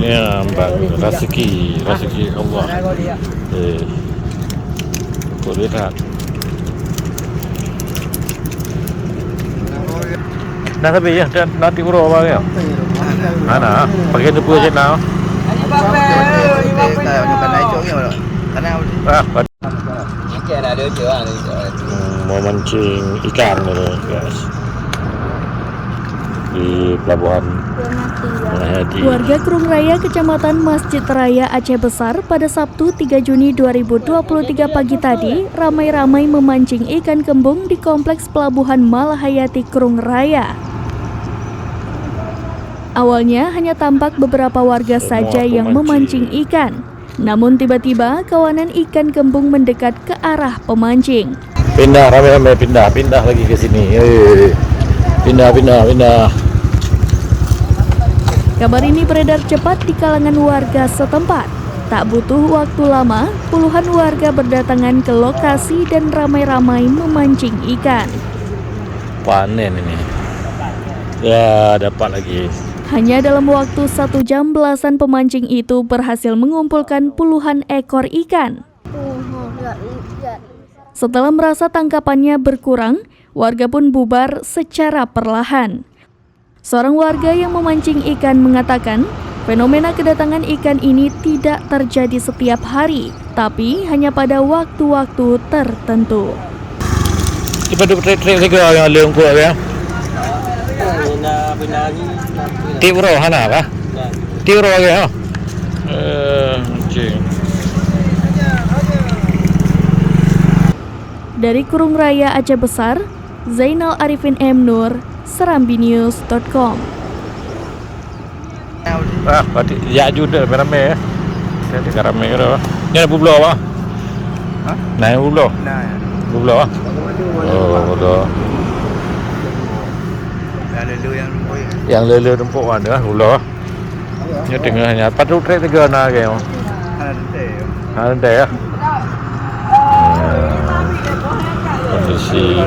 Ya, rezeki Allah. Kau lihat. Nah tapi ya, dan nanti bro apa ya? Mana? Pakai tu pun je now. Mau mancing ikan nih guys di pelabuhan Melahadi. Warga Krung Raya, Kecamatan Masjid Raya, Aceh Besar pada Sabtu 3 Juni 2023 pagi tadi ramai-ramai memancing ikan kembung di kompleks pelabuhan Malahayati Krung Raya. Awalnya hanya tampak beberapa warga saja yang memancing ikan. Namun tiba-tiba kawanan ikan kembung mendekat ke arah pemancing. Pindah, ramai-ramai pindah lagi ke sini. Pindah. Kabar ini beredar cepat di kalangan warga setempat. Tak butuh waktu lama, puluhan warga berdatangan ke lokasi dan ramai-ramai memancing ikan. Panen ini. Ya, dapat lagi. Hanya dalam waktu 1 jam belasan pemancing itu berhasil mengumpulkan puluhan ekor ikan. Setelah merasa tangkapannya berkurang, warga pun bubar secara perlahan. Seorang warga yang memancing ikan mengatakan, fenomena kedatangan ikan ini tidak terjadi setiap hari, tapi hanya pada waktu-waktu tertentu. Cepat trik yang lengkap ya. Tibro hana apa? Tibro ya. Dari Krung Raya, Aceh Besar, Zainal Arifin M. Nur, serambinews.com. Berarti ya juga ramai ya. Jadi ramai gitu. Ni ada bublo apa? Hah? Naik bublo. Bublo ah. Oh, bublo. Yang lele rempuk ada bublo. Ni tengahnya. Patut trek tiga nak ke? Ada ya. Kondisi